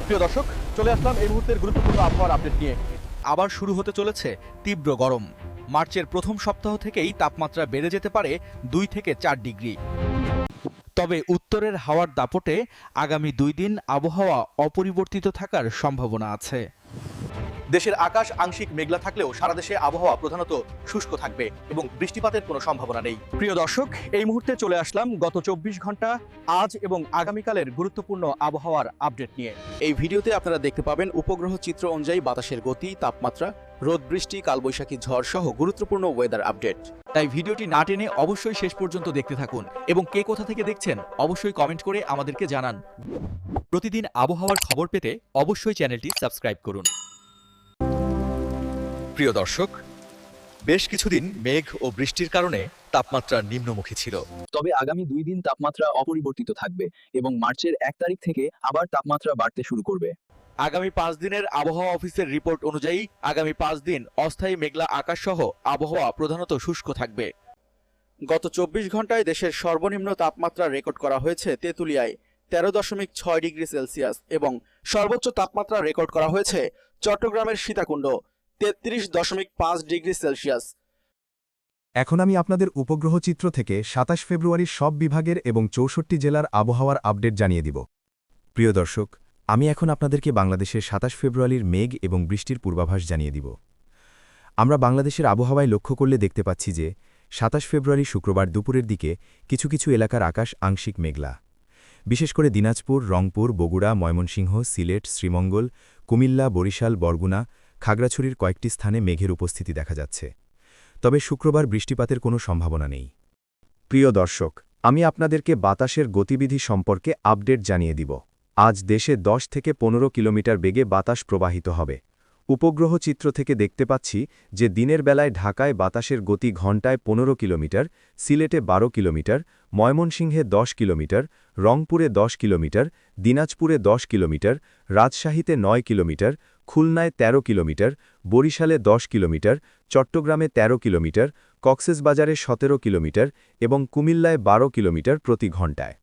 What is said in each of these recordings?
প্রিয় দর্শক, চলে আসলাম এই মুহূর্তের গুরুত্বপূর্ণ আবহাওয়ার আপডেট নিয়ে। আবার শুরু হতে চলেছে তীব্র গরম। মার্চের প্রথম সপ্তাহ থেকেই তাপমাত্রা বেড়ে যেতে পারে 2 থেকে 4 ডিগ্রি। তবে উত্তরের হাওয়ার দাপটে আগামী 2 দিন আবহাওয়া অপরিবর্তিত থাকার সম্ভাবনা আছে। দেশের আকাশ আংশিক মেঘলা থাকলেও সারা দেশে আবহাওয়া প্রধানত শুষ্ক থাকবে এবং বৃষ্টিপাতের কোনো সম্ভাবনা নেই। প্রিয় দর্শক, এই মুহূর্তে চলে আসলাম গত 24 ঘন্টা আজ এবং আগামীকালের গুরুত্বপূর্ণ আবহাওয়ার আপডেট নিয়ে। এই ভিডিওতে আপনারা দেখতে পাবেন উপগ্রহ চিত্র অনুযায়ী বাতাসের গতি, তাপমাত্রা, রোদ, বৃষ্টি, কালবৈশাখী ঝড় সহ গুরুত্বপূর্ণ ওয়েদার আপডেট। তাই ভিডিওটি না টেনে অবশ্যই শেষ পর্যন্ত দেখতে থাকুন এবং কে কোথা থেকে দেখছেন অবশ্যই কমেন্ট করে আমাদেরকে জানান। প্রতিদিন আবহাওয়ার খবর পেতে অবশ্যই চ্যানেলটি সাবস্ক্রাইব করুন। প্রিয় দর্শক, বেশ কিছুদিন মেঘ ও বৃষ্টির কারণে তাপমাত্রা নিম্নমুখী ছিল। তবে আগামী 2 দিন তাপমাত্রা অপরিবর্তিত থাকবে এবং মার্চের 1 তারিখ থেকে আবার তাপমাত্রা বাড়তে শুরু করবে। আগামী 5 দিনের আবহাওয়া অফিসের রিপোর্ট অনুযায়ী আগামী 5 দিন অস্থায়ী মেঘলা আকাশ সহ আবহাওয়া প্রধানত শুষ্ক থাকবে। গত 24 ঘন্টায় দেশের সর্বনিম্ন তাপমাত্রা রেকর্ড করা হয়েছে তেঁতুলিয়ায় 13.6 ডিগ্রি সেলসিয়াস এবং সর্বোচ্চ তাপমাত্রা রেকর্ড করা হয়েছে চট্টগ্রামের সীতাকুণ্ড 33.5 ডিগ্রি সেলসিয়াস। এখন আমি আপনাদের উপগ্রহ চিত্র থেকে 27 ফেব্রুয়ারির সব বিভাগের এবং 64 জেলার আবহাওয়ার আপডেট জানিয়ে দিব। প্রিয় দর্শক, আমি এখন আপনাদেরকে বাংলাদেশের 27 ফেব্রুয়ারির মেঘ এবং বৃষ্টির পূর্বাভাস জানিয়ে দিব। আমরা বাংলাদেশের আবহাওয়ায় লক্ষ্য করলে দেখতে পাচ্ছি যে 27 ফেব্রুয়ারি শুক্রবার দুপুরের দিকে কিছু কিছু এলাকার আকাশ আংশিক মেঘলা। বিশেষ করে দিনাজপুর, রংপুর, বগুড়া, ময়মনসিংহ, সিলেট, শ্রীমঙ্গল, কুমিল্লা, বরিশাল, বরগুনা, খাগড়াছড়ির কয়েকটি স্থানে মেঘের উপস্থিতি দেখা যাচ্ছে। তবে শুক্রবার বৃষ্টিপাতের কোনো সম্ভাবনা নেই। প্রিয় দর্শক, আমি আপনাদেরকে বাতাসের গতিবিধি সম্পর্কে আপডেট জানিয়ে দিব। আজ দেশে 10 থেকে 15 কিলোমিটার বেগে বাতাস প্রবাহিত হবে। উপগ্রহ চিত্র থেকে দেখতে পাচ্ছি যে দিনের বেলায় ঢাকায় বাতাসের গতি ঘণ্টায় 15 কিলোমিটার, সিলেটে 12 কিলোমিটার, ময়মনসিংহে 10 কিলোমিটার, রংপুরে 10 কিলোমিটার, দিনাজপুরে 10 কিলোমিটার, রাজশাহীতে 9 কিলোমিটার, খুলনায় 13 কিলোমিটার, বরিশালে 10 কিলোমিটার, চট্টগ্রামে 13 কিলোমিটার, কক্সবাজারে 17 কিলোমিটার এবং কুমিল্লায় 12 কিলোমিটার প্রতি ঘণ্টায়।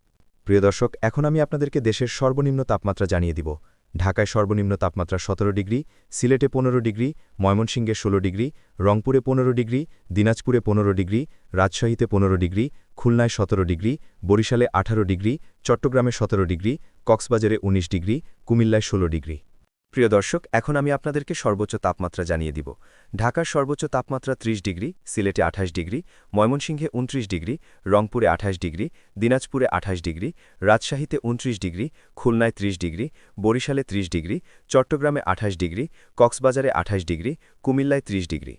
প্রিয় দর্শক, এখন আমি আপনাদেরকে দেশের সর্বনিম্ন তাপমাত্রা জানিয়ে দিব। ঢাকায় সর্বনিম্ন তাপমাত্রা 17 ডিগ্রি, সিলেটে 15 ডিগ্রি, ময়মনসিংহে 16 ডিগ্রি, রংপুরে 15 ডিগ্রি, দিনাজপুরে 15 ডিগ্রি, রাজশাহীতে 15 ডিগ্রি, খুলনায় 17 ডিগ্রি, বরিশালে 18 ডিগ্রি, চট্টগ্রামে 17 ডিগ্রি, কক্সবাজারে 19 ডিগ্রি, কুমিল্লায় 16 ডিগ্রি। প্রিয় দর্শক, এখন আমি আপনাদেরকে সর্বোচ্চ তাপমাত্রা জানিয়ে দিব। ঢাকার সর্বোচ্চ তাপমাত্রা 30 ডিগ্রি, সিলেটে 28 ডিগ্রি, ময়মনসিংহে 29 ডিগ্রি, রংপুরে 28 ডিগ্রি, দিনাজপুরে 28 ডিগ্রি, রাজশাহীতে 29 ডিগ্রি, খুলনায় 30 ডিগ্রি, বরিশালে 30 ডিগ্রি, চট্টগ্রামে 28 ডিগ্রি, কক্সবাজারে 28 ডিগ্রি, কুমিল্লায় 30 ডিগ্রি।